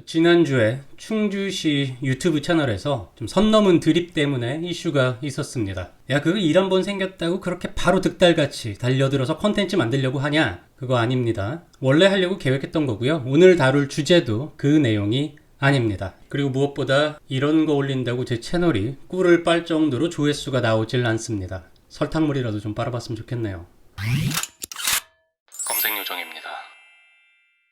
지난주에 충주시 유튜브 채널에서 좀 선 넘은 드립 때문에 이슈가 있었습니다. 야, 그거 일 한 번 생겼다고 그렇게 바로 득달같이 달려들어서 컨텐츠 만들려고 하냐? 그거 아닙니다. 원래 하려고 계획했던 거고요. 오늘 다룰 주제도 그 내용이 아닙니다. 그리고 무엇보다 이런 거 올린다고 제 채널이 꿀을 빨 정도로 조회수가 나오질 않습니다. 설탕물이라도 좀 빨아봤으면 좋겠네요. 검색 요정입니다.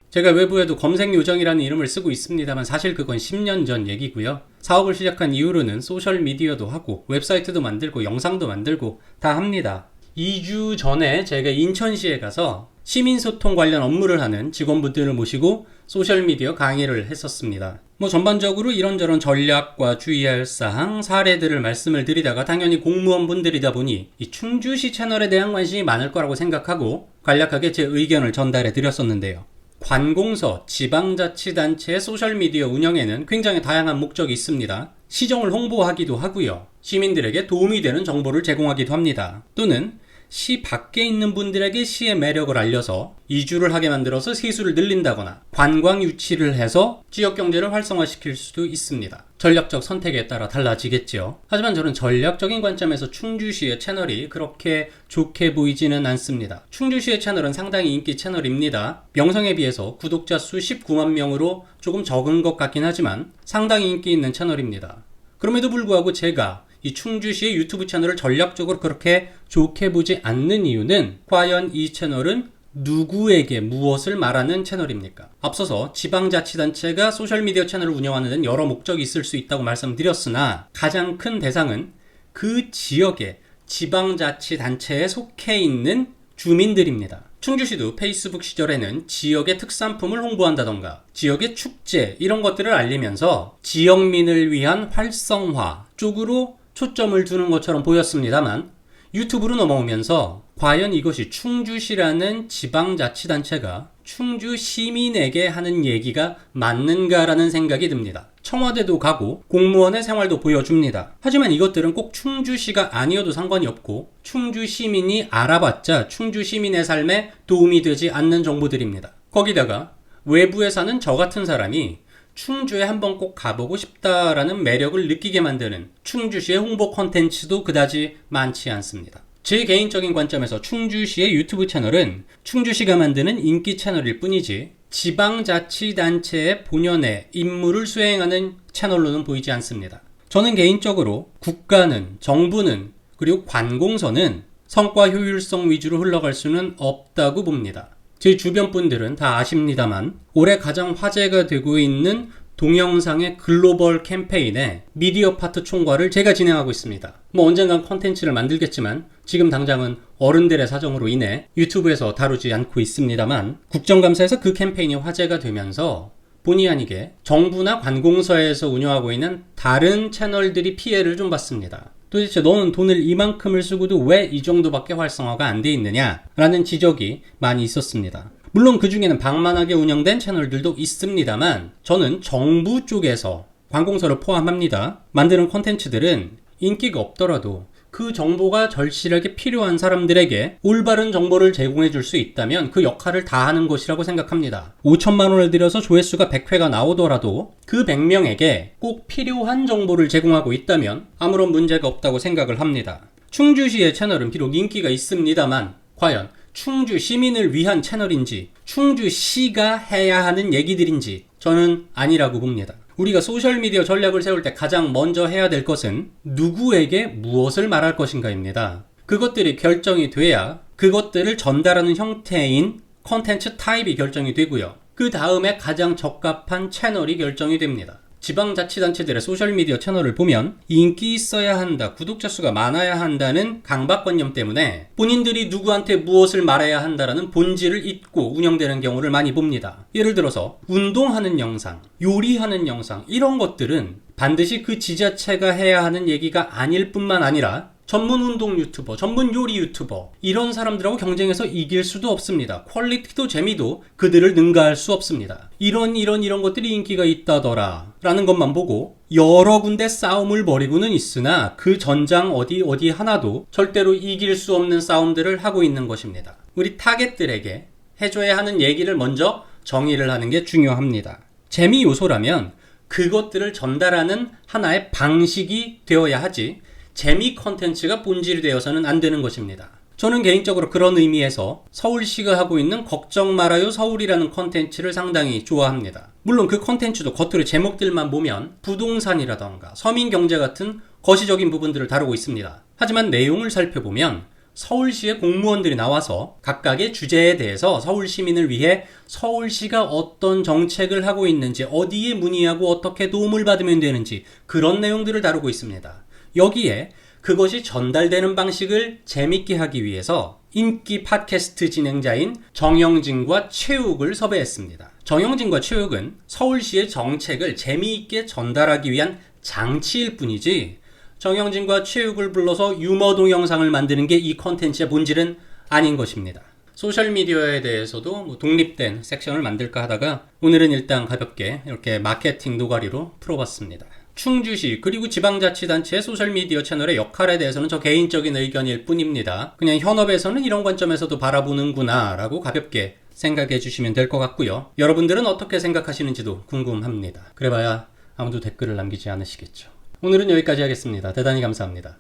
제가 외부에도 검색 요정이라는 이름을 쓰고 있습니다만 사실 그건 10년 전 얘기고요. 사업을 시작한 이후로는 소셜미디어도 하고 웹사이트도 만들고 영상도 만들고 다 합니다. 2주 전에 제가 인천시에 가서 시민소통 관련 업무를 하는 직원분들을 모시고 소셜미디어 강의를 했었습니다. 전반적으로 이런저런 전략과 주의할 사항, 사례들을 말씀을 드리다가 당연히 공무원분들이다 보니 이 충주시 채널에 대한 관심이 많을 거라고 생각하고 간략하게 제 의견을 전달해 드렸었는데요. 관공서, 지방자치단체의 소셜미디어 운영에는 굉장히 다양한 목적이 있습니다. 시정을 홍보하기도 하고요. 시민들에게 도움이 되는 정보를 제공하기도 합니다. 또는 시 밖에 있는 분들에게 시의 매력을 알려서 이주를 하게 만들어서 세수를 늘린다거나 관광 유치를 해서 지역 경제를 활성화시킬 수도 있습니다. 전략적 선택에 따라 달라지겠죠. 하지만 저는 전략적인 관점에서 충주시의 채널이 그렇게 좋게 보이지는 않습니다. 충주시의 채널은 상당히 인기 채널입니다. 명성에 비해서 구독자 수 19만 명으로 조금 적은 것 같긴 하지만 상당히 인기 있는 채널입니다. 그럼에도 불구하고 제가 이 충주시의 유튜브 채널을 전략적으로 그렇게 좋게 보지 않는 이유는 과연 이 채널은 누구에게 무엇을 말하는 채널입니까? 앞서서 지방자치단체가 소셜미디어 채널을 운영하는 데는 여러 목적이 있을 수 있다고 말씀드렸으나 가장 큰 대상은 그 지역의 지방자치단체에 속해 있는 주민들입니다. 충주시도 페이스북 시절에는 지역의 특산품을 홍보한다던가 지역의 축제 이런 것들을 알리면서 지역민을 위한 활성화 쪽으로 초점을 두는 것처럼 보였습니다만 유튜브로 넘어오면서 과연 이것이 충주시라는 지방자치단체가 충주 시민에게 하는 얘기가 맞는가라는 생각이 듭니다. 청와대도 가고 공무원의 생활도 보여줍니다. 하지만 이것들은 꼭 충주시가 아니어도 상관이 없고 충주 시민이 알아봤자 충주 시민의 삶에 도움이 되지 않는 정보들입니다. 거기다가 외부에 사는 저 같은 사람이 충주에 한번 꼭 가보고 싶다라는 매력을 느끼게 만드는 충주시의 홍보 콘텐츠도 그다지 많지 않습니다. 제 개인적인 관점에서 충주시의 유튜브 채널은 충주시가 만드는 인기 채널일 뿐이지 지방자치단체의 본연의 임무를 수행하는 채널로는 보이지 않습니다. 저는 개인적으로 국가는, 정부는, 그리고 관공서는 성과 효율성 위주로 흘러갈 수는 없다고 봅니다. 제 주변 분들은 다 아십니다만 올해 가장 화제가 되고 있는 동영상의 글로벌 캠페인의 미디어 파트 총괄을 제가 진행하고 있습니다. 언젠간 컨텐츠를 만들겠지만 지금 당장은 어른들의 사정으로 인해 유튜브에서 다루지 않고 있습니다만 국정감사에서 그 캠페인이 화제가 되면서 본의 아니게 정부나 관공서에서 운영하고 있는 다른 채널들이 피해를 좀 봤습니다. 도대체 너는 돈을 이만큼을 쓰고도 왜 이 정도밖에 활성화가 안 돼 있느냐 라는 지적이 많이 있었습니다. 물론 그 중에는 방만하게 운영된 채널들도 있습니다만 저는 정부 쪽에서 관공서를 포함합니다. 만드는 콘텐츠들은 인기가 없더라도 그 정보가 절실하게 필요한 사람들에게 올바른 정보를 제공해 줄 수 있다면 그 역할을 다 하는 것이라고 생각합니다. 5천만 원을 들여서 조회수가 100회가 나오더라도 그 100명에게 꼭 필요한 정보를 제공하고 있다면 아무런 문제가 없다고 생각을 합니다. 충주시의 채널은 비록 인기가 있습니다만 과연 충주 시민을 위한 채널인지 충주시가 해야 하는 얘기들인지 저는 아니라고 봅니다. 우리가 소셜미디어 전략을 세울 때 가장 먼저 해야 될 것은 누구에게 무엇을 말할 것인가입니다. 그것들이 결정이 돼야 그것들을 전달하는 형태인 컨텐츠 타입이 결정이 되고요. 그 다음에 가장 적합한 채널이 결정이 됩니다. 지방자치단체들의 소셜미디어 채널을 보면 인기 있어야 한다, 구독자 수가 많아야 한다는 강박관념 때문에 본인들이 누구한테 무엇을 말해야 한다라는 본질을 잊고 운영되는 경우를 많이 봅니다. 예를 들어서 운동하는 영상, 요리하는 영상 이런 것들은 반드시 그 지자체가 해야 하는 얘기가 아닐 뿐만 아니라 전문 운동 유튜버, 전문 요리 유튜버 이런 사람들하고 경쟁해서 이길 수도 없습니다. 퀄리티도 재미도 그들을 능가할 수 없습니다. 이런 것들이 인기가 있다더라 라는 것만 보고 여러 군데 싸움을 벌이고는 있으나 그 전장 어디 하나도 절대로 이길 수 없는 싸움들을 하고 있는 것입니다. 우리 타겟들에게 해줘야 하는 얘기를 먼저 정의를 하는 게 중요합니다. 재미 요소라면 그것들을 전달하는 하나의 방식이 되어야 하지 재미 컨텐츠가 본질이 되어서는 안 되는 것입니다. 저는 개인적으로 그런 의미에서 서울시가 하고 있는 걱정 말아요 서울이라는 컨텐츠를 상당히 좋아합니다. 물론 그 컨텐츠도 겉으로 제목들만 보면 부동산이라던가 서민경제 같은 거시적인 부분들을 다루고 있습니다. 하지만 내용을 살펴보면 서울시의 공무원들이 나와서 각각의 주제에 대해서 서울 시민을 위해 서울시가 어떤 정책을 하고 있는지, 어디에 문의하고 어떻게 도움을 받으면 되는지 그런 내용들을 다루고 있습니다. 여기에 그것이 전달되는 방식을 재밌게 하기 위해서 인기 팟캐스트 진행자인 정영진과 최욱을 섭외했습니다. 정영진과 최욱은 서울시의 정책을 재미있게 전달하기 위한 장치일 뿐이지 정영진과 최욱을 불러서 유머 동영상을 만드는 게 이 컨텐츠의 본질은 아닌 것입니다. 소셜미디어에 대해서도 독립된 섹션을 만들까 하다가 오늘은 일단 가볍게 이렇게 마케팅 노가리로 풀어봤습니다. 충주시 그리고 지방자치단체의 소셜미디어 채널의 역할에 대해서는 저 개인적인 의견일 뿐입니다. 그냥 현업에서는 이런 관점에서도 바라보는구나 라고 가볍게 생각해 주시면 될 것 같고요. 여러분들은 어떻게 생각하시는지도 궁금합니다. 그래봐야 아무도 댓글을 남기지 않으시겠죠. 오늘은 여기까지 하겠습니다. 대단히 감사합니다.